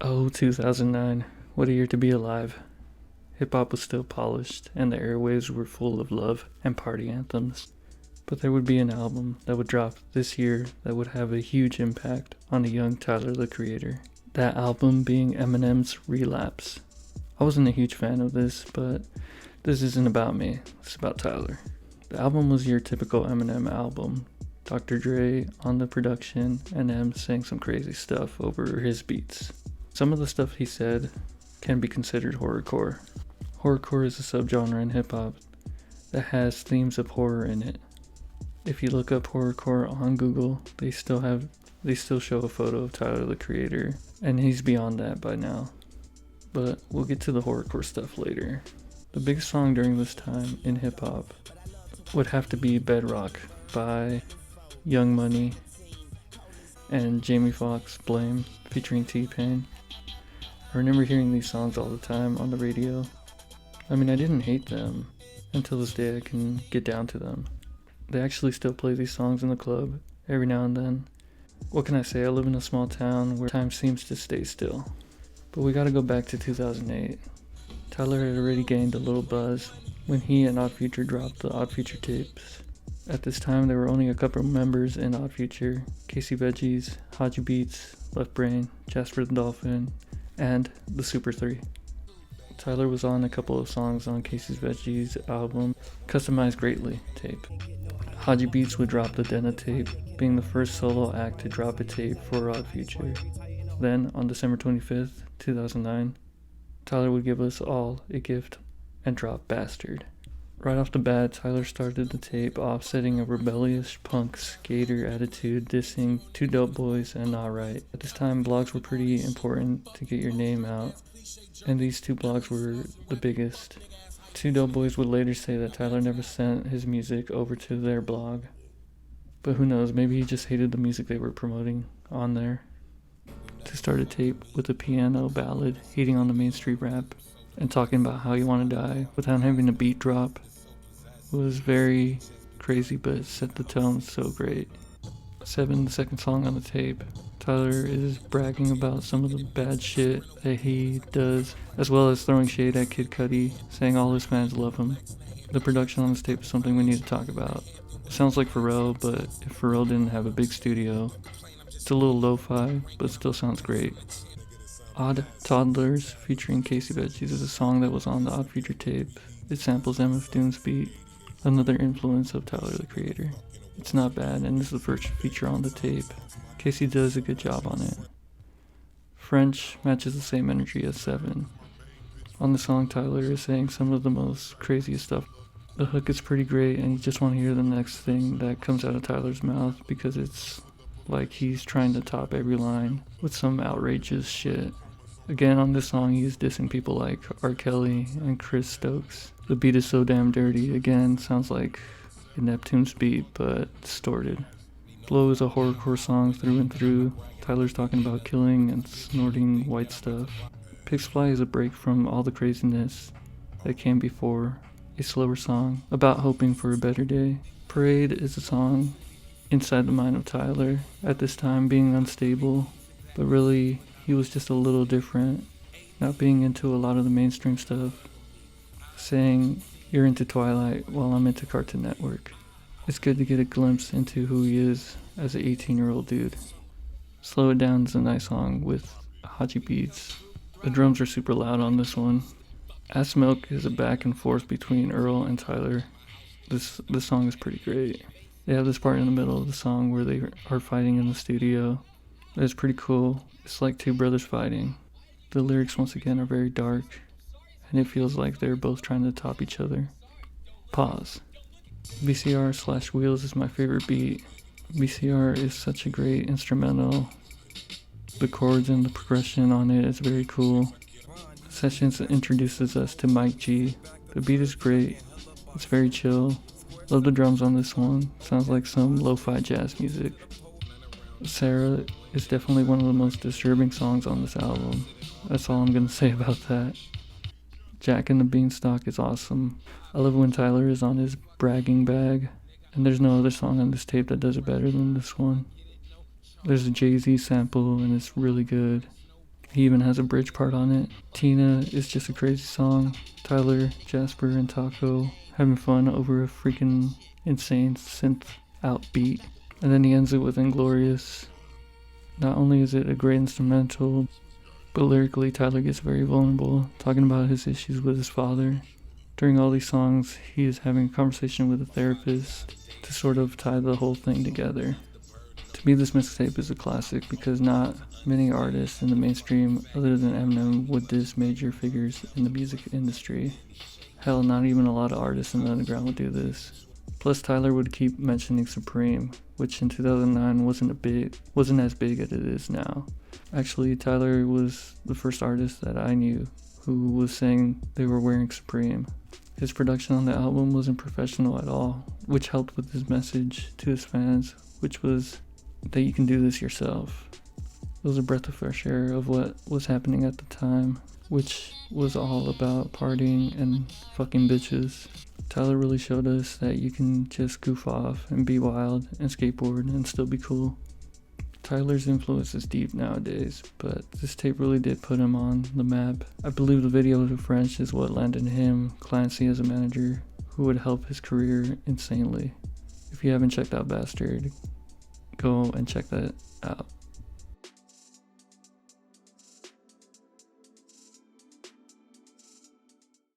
Oh, 2009. What a year to be alive. Hip hop was still polished, and the airwaves were full of love and party anthems. But there would be an album that would drop this year that would have a huge impact on the young Tyler the Creator. That album being Eminem's Relapse. I wasn't a huge fan of this, but this isn't about me, it's about Tyler. The album was your typical Eminem album. Dr. Dre on the production, and M saying some crazy stuff over his beats. Some of the stuff he said can be considered horrorcore. Horrorcore is a subgenre in hip hop that has themes of horror in it. If you look up horrorcore on Google, they still show a photo of Tyler the Creator, and he's beyond that by now. But we'll get to the horrorcore stuff later. The biggest song during this time in hip hop would have to be Bedrock by Young Money and Jamie Foxx Blame featuring T-Pain. I remember hearing these songs all the time on the radio. I mean, I didn't hate them. Until this day I can get down to them. They actually still play these songs in the club every now and then. What can I say? I live in a small town where time seems to stay still. But we gotta go back to 2008. Tyler had already gained a little buzz when he and Odd Future dropped the Odd Future tapes. At this time, there were only a couple of members in Odd Future: Casey Veggies, Haji Beats, Left Brain, Jasper the Dolphin, and the Super 3. Tyler was on a couple of songs on Casey's Veggies album, Customized Greatly tape. Haji Beats would drop the Denna tape, being the first solo act to drop a tape for Odd Future. Then, on December 25th, 2009, Tyler would give us all a gift and drop Bastard. Right off the bat, Tyler started the tape offsetting a rebellious punk skater attitude, dissing Two Dope Boys and Not Right. At this time, blogs were pretty important to get your name out, and these two blogs were the biggest. Two Dope Boys would later say that Tyler never sent his music over to their blog, but who knows, maybe he just hated the music they were promoting on there. To start a tape with a piano ballad hating on the Main Street rap and talking about how you want to die without having a beat drop was very crazy, but set the tone so great. 7, the second song on the tape, Tyler is bragging about some of the bad shit that he does, as well as throwing shade at Kid Cudi, saying all his fans love him. The production on this tape is something we need to talk about. It sounds like Pharrell, but if Pharrell didn't have a big studio, it's a little lo-fi, but still sounds great. Odd Toddlers featuring Casey Veggies is a song that was on the Odd Future tape. It samples MF Doom's beat, another influence of Tyler the Creator. It's not bad, and this is the first feature on the tape. Casey does a good job on it. French matches the same energy as 7. On the song, Tyler is saying some of the most craziest stuff. The hook is pretty great, and you just want to hear the next thing that comes out of Tyler's mouth because it's like he's trying to top every line with some outrageous shit. Again, on this song, he is dissing people like R. Kelly and Chris Stokes. The beat is so damn dirty. Again, sounds like a Neptune's beat, but distorted. Blow is a horrorcore song through and through. Tyler's talking about killing and snorting white stuff. Pigs Fly is a break from all the craziness that came before. A slower song about hoping for a better day. Parade is a song inside the mind of Tyler, at this time being unstable, but really he was just a little different, not being into a lot of the mainstream stuff, saying you're into Twilight while I'm into Cartoon Network. It's good to get a glimpse into who he is as an 18-year-old dude. Slow It Down is a nice song with Haji Beats. The drums are super loud on this one. Ass Milk is a back and forth between Earl and Tyler. This song is pretty great. They have this part in the middle of the song where they are fighting in the studio. It's pretty cool. It's like two brothers fighting. The lyrics once again are very dark, and it feels like they're both trying to top each other. Pause. BCR/Wheels is my favorite beat. BCR is such a great instrumental. The chords and the progression on it is very cool. Sessions introduces us to Mike G. The beat is great. It's very chill. Love the drums on this one. Sounds like some lo-fi jazz music. Sarah is definitely one of the most disturbing songs on this album. That's all I'm gonna say about that. Jack and the Beanstalk is awesome. I love when Tyler is on his bragging bag, and there's no other song on this tape that does it better than this one. There's a Jay-Z sample, and it's really good. He even has a bridge part on it. Tina is just a crazy song. Tyler, Jasper, and Taco having fun over a freaking insane synth out beat. And then he ends it with Inglorious. Not only is it a great instrumental, but lyrically Tyler gets very vulnerable, talking about his issues with his father. During all these songs, he is having a conversation with a therapist to sort of tie the whole thing together. To me, this mixtape is a classic because not many artists in the mainstream other than Eminem would diss major figures in the music industry. Hell, not even a lot of artists in the underground would do this. Plus, Tyler would keep mentioning Supreme, which in 2009 wasn't as big as it is now. Actually, Tyler was the first artist that I knew who was saying they were wearing Supreme. His production on the album wasn't professional at all, which helped with his message to his fans, which was that you can do this yourself. It was a breath of fresh air of what was happening at the time, which was all about partying and fucking bitches. Tyler really showed us that you can just goof off and be wild and skateboard and still be cool. Tyler's influence is deep nowadays, but this tape really did put him on the map. I believe the video to French is what landed him Clancy as a manager who would help his career insanely. If you haven't checked out Bastard, go and check that out.